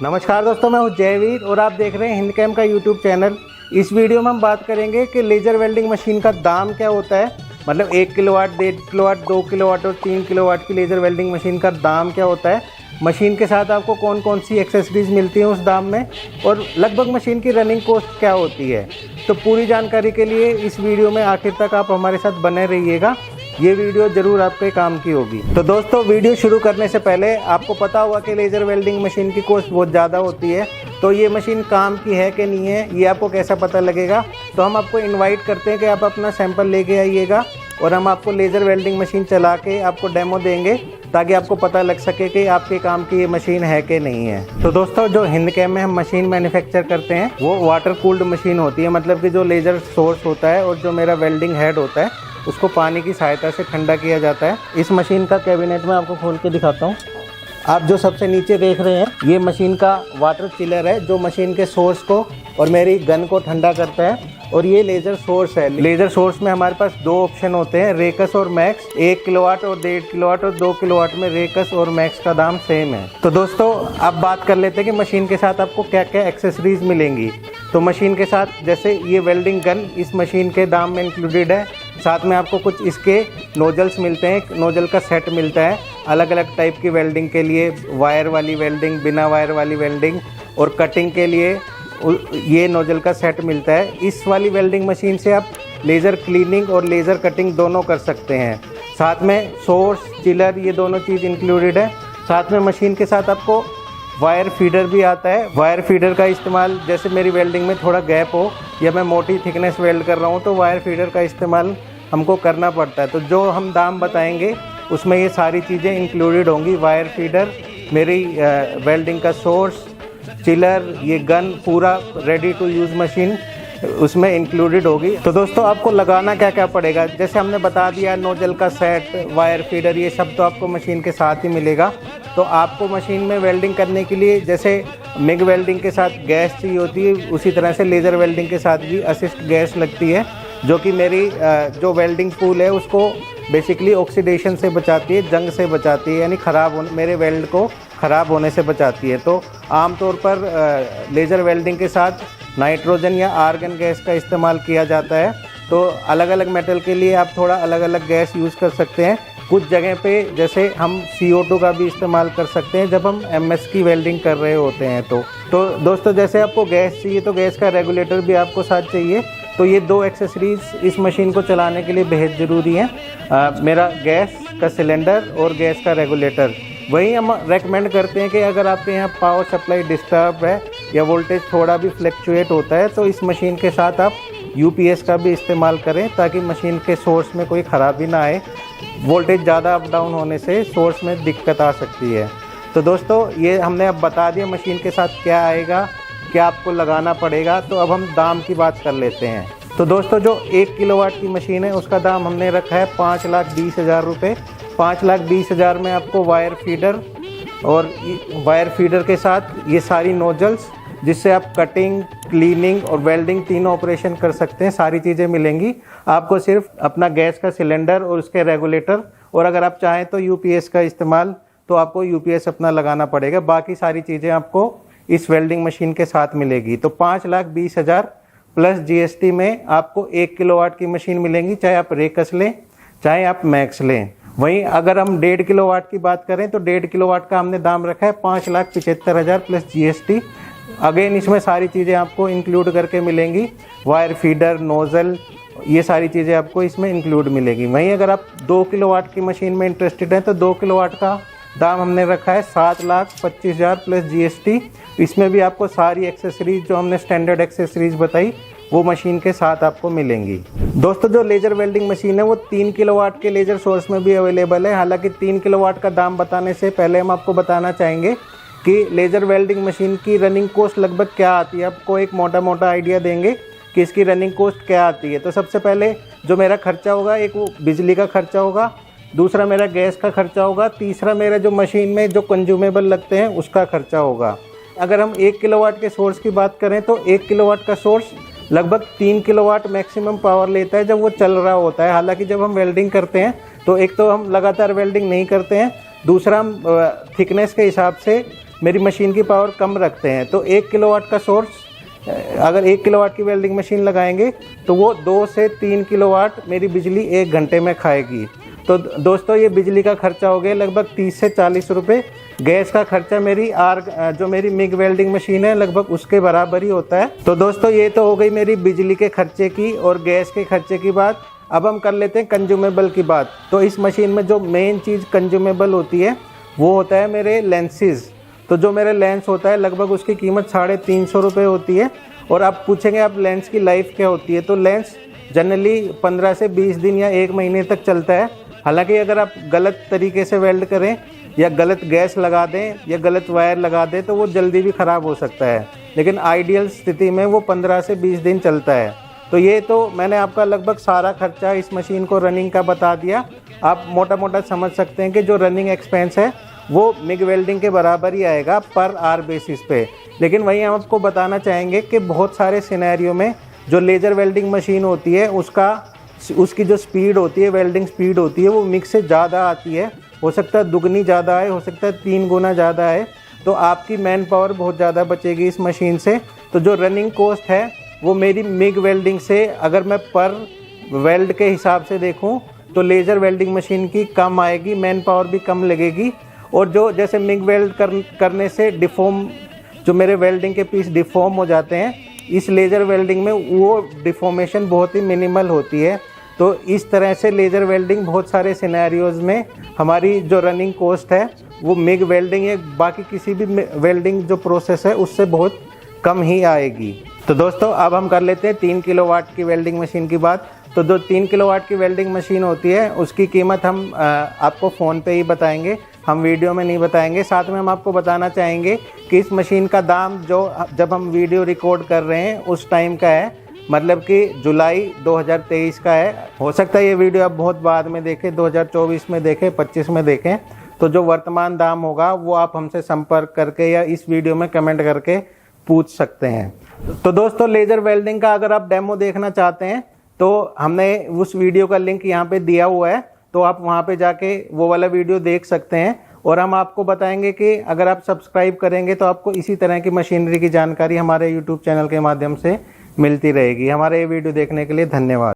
नमस्कार दोस्तों, मैं हूं जयवीर और आप देख रहे हैं हिंदकैम का यूट्यूब चैनल। इस वीडियो में हम बात करेंगे कि लेज़र वेल्डिंग मशीन का दाम क्या होता है। मतलब 1 किलोवाट, 1.5 किलोवाट, 2 किलोवाट और 3 किलोवाट की लेज़र वेल्डिंग मशीन का दाम क्या होता है। मशीन के साथ आपको कौन कौन सी एक्सेसरीज मिलती हैं उस दाम में, और लगभग मशीन की रनिंग कॉस्ट क्या होती है। तो पूरी जानकारी के लिए इस वीडियो में आखिर तक आप हमारे साथ बने रहिएगा। ये वीडियो ज़रूर आपके काम की होगी। तो दोस्तों, वीडियो शुरू करने से पहले आपको पता होगा कि लेज़र वेल्डिंग मशीन की कॉस्ट बहुत ज़्यादा होती है। तो ये मशीन काम की है कि नहीं है, ये आपको कैसा पता लगेगा। तो हम आपको इनवाइट करते हैं कि आप अपना सैंपल लेके आइएगा और हम आपको लेज़र वेल्डिंग मशीन चला के आपको डेमो देंगे, ताकि आपको पता लग सके कि आपके काम की ये मशीन है कि नहीं है। तो दोस्तों, जो हिंदकैम में हम मशीन मैन्युफैक्चर करते हैं वो वाटर कूल्ड मशीन होती है। मतलब कि जो लेज़र सोर्स होता है और जो मेरा वेल्डिंग हेड होता है उसको पानी की सहायता से ठंडा किया जाता है। इस मशीन का कैबिनेट में आपको खोल के दिखाता हूँ। आप जो सबसे नीचे देख रहे हैं ये मशीन का वाटर चिलर है, जो मशीन के सोर्स को और मेरी गन को ठंडा करता है। और ये लेज़र सोर्स है। लेज़र सोर्स में हमारे पास दो ऑप्शन होते हैं, रेकस और मैक्स। 1 किलोवाट और 1.5 किलोवाट और 2 किलोवाट में रेकस और मैक्स का दाम सेम है। तो दोस्तों, अब बात कर लेते हैं कि मशीन के साथ आपको क्या क्या एक्सेसरीज मिलेंगी। तो मशीन के साथ जैसे ये वेल्डिंग गन इस मशीन के दाम में इंक्लूडेड है। साथ में आपको कुछ इसके नोजल्स मिलते हैं, नोजल का सेट मिलता है अलग अलग टाइप की वेल्डिंग के लिए, वायर वाली वेल्डिंग, बिना वायर वाली वेल्डिंग, और कटिंग के लिए ये नोजल का सेट मिलता है। इस वाली वेल्डिंग मशीन से आप लेज़र क्लीनिंग और लेज़र कटिंग दोनों कर सकते हैं। साथ में सोर्स, चिलर, ये दोनों चीज़ इंक्लूडेड है। साथ में मशीन के साथ आपको वायर फीडर भी आता है। वायर फीडर का इस्तेमाल जैसे मेरी वेल्डिंग में थोड़ा गैप हो या मैं मोटी थिकनेस वेल्ड कर रहा हूँ तो वायर फीडर का इस्तेमाल हमको करना पड़ता है। तो जो हम दाम बताएंगे उसमें ये सारी चीज़ें इंक्लूडेड होंगी। वायर फीडर, मेरी वेल्डिंग का सोर्स, चिलर, ये गन, पूरा रेडी टू यूज़ मशीन उसमें इंक्लूडेड होगी। तो दोस्तों, आपको लगाना क्या क्या पड़ेगा, जैसे हमने बता दिया, नोजल का सेट, वायर फीडर, ये सब तो आपको मशीन के साथ ही मिलेगा। तो आपको मशीन में वेल्डिंग करने के लिए जैसे मिग वेल्डिंग के साथ गैस चाहिए होती है, उसी तरह से लेज़र वेल्डिंग के साथ भी असिस्ट गैस लगती है, जो कि मेरी जो वेल्डिंग पूल है उसको बेसिकली ऑक्सीडेशन से बचाती है, जंग से बचाती है, यानी मेरे वेल्ड को ख़राब होने से बचाती है। तो आमतौर पर लेज़र वेल्डिंग के साथ नाइट्रोजन या आर्गन गैस का इस्तेमाल किया जाता है। तो अलग अलग मेटल के लिए आप थोड़ा अलग अलग गैस यूज़ कर सकते हैं। कुछ जगह पे जैसे हम CO2 का भी इस्तेमाल कर सकते हैं जब हम MS की वेल्डिंग कर रहे होते हैं। तो दोस्तों, जैसे आपको गैस चाहिए तो गैस का रेगुलेटर भी आपको साथ चाहिए। तो ये दो एक्सेसरीज इस मशीन को चलाने के लिए बेहद ज़रूरी हैं, मेरा गैस का सिलेंडर और गैस का रेगुलेटर। वहीं हम रेकमेंड करते हैं कि अगर आपके यहाँ पावर सप्लाई डिस्टर्ब है या वोल्टेज थोड़ा भी फ्लक्चुएट होता है तो इस मशीन के साथ आप UPS का भी इस्तेमाल करें, ताकि मशीन के सोर्स में कोई ख़राबी ना आए। वोल्टेज ज़्यादा अप डाउन होने से सोर्स में दिक्कत आ सकती है। तो दोस्तों, ये हमने अब बता दिया मशीन के साथ क्या आएगा, क्या आपको लगाना पड़ेगा। तो अब हम दाम की बात कर लेते हैं। तो दोस्तों, जो 1 किलोवाट की मशीन है उसका दाम हमने रखा है 5,20,000 रुपये। 5,20,000 में आपको वायर फीडर और वायर फीडर के साथ ये सारी नोजल्स, जिससे आप कटिंग, क्लीनिंग और वेल्डिंग तीनों ऑपरेशन कर सकते हैं, सारी चीज़ें मिलेंगी। आपको सिर्फ अपना गैस का सिलेंडर और उसके रेगुलेटर, और अगर आप चाहें तो UPS का इस्तेमाल, तो आपको UPS अपना लगाना पड़ेगा। बाकी सारी चीज़ें आपको इस वेल्डिंग मशीन के साथ मिलेगी। तो 5,20,000 प्लस GST में आपको 1 किलोवाट की मशीन मिलेंगी, चाहे आप रेकस लें चाहे आप मैक्स लें। वहीं अगर हम 1.5 किलोवाट की बात करें तो 1.5 किलोवाट का हमने दाम रखा है 5,75,000 प्लस GST। अगेन इसमें सारी चीज़ें आपको इंक्लूड करके मिलेंगी, वायर फीडर, नोज़ल, ये सारी चीज़ें आपको इसमें इंक्लूड मिलेगी। वहीं अगर आप 2 किलोवाट की मशीन में इंटरेस्टेड हैं तो 2 किलोवाट का दाम हमने रखा है 7,25,000 प्लस GST। इसमें भी आपको सारी एक्सेसरीज जो हमने स्टैंडर्ड एक्सेसरीज बताई वो मशीन के साथ आपको मिलेंगी। दोस्तों, जो लेज़र वेल्डिंग मशीन है वो 3 किलोवाट के लेज़र सोर्स में भी अवेलेबल है। हालांकि 3 किलोवाट का दाम बताने से पहले हम आपको बताना चाहेंगे कि लेज़र वेल्डिंग मशीन की रनिंग कॉस्ट लगभग क्या आती है। आपको एक मोटा मोटा आइडिया देंगे कि इसकी रनिंग कॉस्ट क्या आती है। तो सबसे पहले जो मेरा खर्चा होगा, एक वो बिजली का खर्चा होगा, दूसरा मेरा गैस का खर्चा होगा, तीसरा मेरा जो मशीन में जो कंज्यूमेबल लगते हैं उसका खर्चा होगा। अगर हम 1 किलोवाट के सोर्स की बात करें तो 1 किलोवाट का सोर्स लगभग 3 किलोवाट मैक्सिमम पावर लेता है जब वो चल रहा होता है। हालांकि जब हम वेल्डिंग करते हैं तो एक तो हम लगातार वेल्डिंग नहीं करते हैं, दूसरा हम थिकनेस के हिसाब से मेरी मशीन की पावर कम रखते हैं। तो 1 किलोवाट का सोर्स, अगर 1 किलोवाट की वेल्डिंग मशीन लगाएंगे तो वो 2 से 3 किलोवाट मेरी बिजली 1 घंटे में खाएगी। तो दोस्तों ये बिजली का खर्चा हो गया लगभग 30 से 40 रुपये। गैस का खर्चा मेरी जो मेरी मिग वेल्डिंग मशीन है लगभग उसके बराबर ही होता है। तो दोस्तों ये तो हो गई मेरी बिजली के खर्चे की और गैस के खर्चे की बात। अब हम कर लेते हैं कंज्यूमेबल की बात। तो इस मशीन में जो मेन चीज़ कंज्यूमेबल होती है वो होता है मेरे लेंसेज। तो जो मेरे लेंस होता है लगभग उसकी कीमत 350 रुपये होती है। और आप पूछेंगे आप लेंस की लाइफ क्या होती है, तो लेंस जनरली 15 से 20 दिन या 1 महीने तक चलता है। हालांकि अगर आप गलत तरीके से वेल्ड करें या गलत गैस लगा दें या गलत वायर लगा दें तो वो जल्दी भी ख़राब हो सकता है, लेकिन आइडियल स्थिति में वो 15 से 20 दिन चलता है। तो ये तो मैंने आपका लगभग सारा खर्चा इस मशीन को रनिंग का बता दिया। आप मोटा मोटा समझ सकते हैं कि जो रनिंग एक्सपेंस है वो मिग वेल्डिंग के बराबर ही आएगा पर आवर बेसिस पे। लेकिन वहीं हम आपको बताना चाहेंगे कि बहुत सारे सिनेरियो में जो लेज़र वेल्डिंग मशीन होती है उसकी जो स्पीड होती है, वेल्डिंग स्पीड होती है, वो मिग से ज़्यादा आती है। हो सकता है दुगनी ज़्यादा आए, हो सकता है 3 गुना ज़्यादा आए। तो आपकी मैन पावर बहुत ज़्यादा बचेगी इस मशीन से। तो जो रनिंग कॉस्ट है वो मेरी मिग वेल्डिंग से, अगर मैं पर वेल्ड के हिसाब से देखूं तो लेज़र वेल्डिंग मशीन की कम आएगी, मैन पावर भी कम लगेगी। और जो जैसे मिग वेल्ड करने से डिफॉर्म, जो मेरे वेल्डिंग के पीस डिफॉर्म हो जाते हैं, इस लेज़र वेल्डिंग में वो डिफॉर्मेशन बहुत ही मिनिमल होती है। तो इस तरह से लेज़र वेल्डिंग बहुत सारे सिनेरियोज़ में हमारी जो रनिंग कॉस्ट है वो मिग वेल्डिंग या बाकी किसी भी वेल्डिंग जो प्रोसेस है उससे बहुत कम ही आएगी। तो दोस्तों अब हम कर लेते हैं 3 किलोवाट की वेल्डिंग मशीन की बात। तो जो 3 किलोवाट की वेल्डिंग मशीन होती है उसकी कीमत हम आपको फ़ोन पे ही बताएंगे, हम वीडियो में नहीं बताएंगे। साथ में हम आपको बताना चाहेंगे कि इस मशीन का दाम जो जब हम वीडियो रिकॉर्ड कर रहे हैं उस टाइम का है, मतलब कि जुलाई 2023 का है। हो सकता है ये वीडियो आप बहुत बाद में देखें, 2024 में देखें, 25 में देखें। तो जो वर्तमान दाम होगा वो आप हमसे संपर्क करके या इस वीडियो में कमेंट करके पूछ सकते हैं। तो दोस्तों लेज़र वेल्डिंग का अगर आप डेमो देखना चाहते हैं तो हमने उस वीडियो का लिंक यहाँ पे दिया हुआ है, तो आप वहाँ पे जाके वो वाला वीडियो देख सकते हैं। और हम आपको बताएंगे कि अगर आप सब्सक्राइब करेंगे तो आपको इसी तरह की मशीनरी की जानकारी हमारे यूट्यूब चैनल के माध्यम से मिलती रहेगी। हमारे ये वीडियो देखने के लिए धन्यवाद।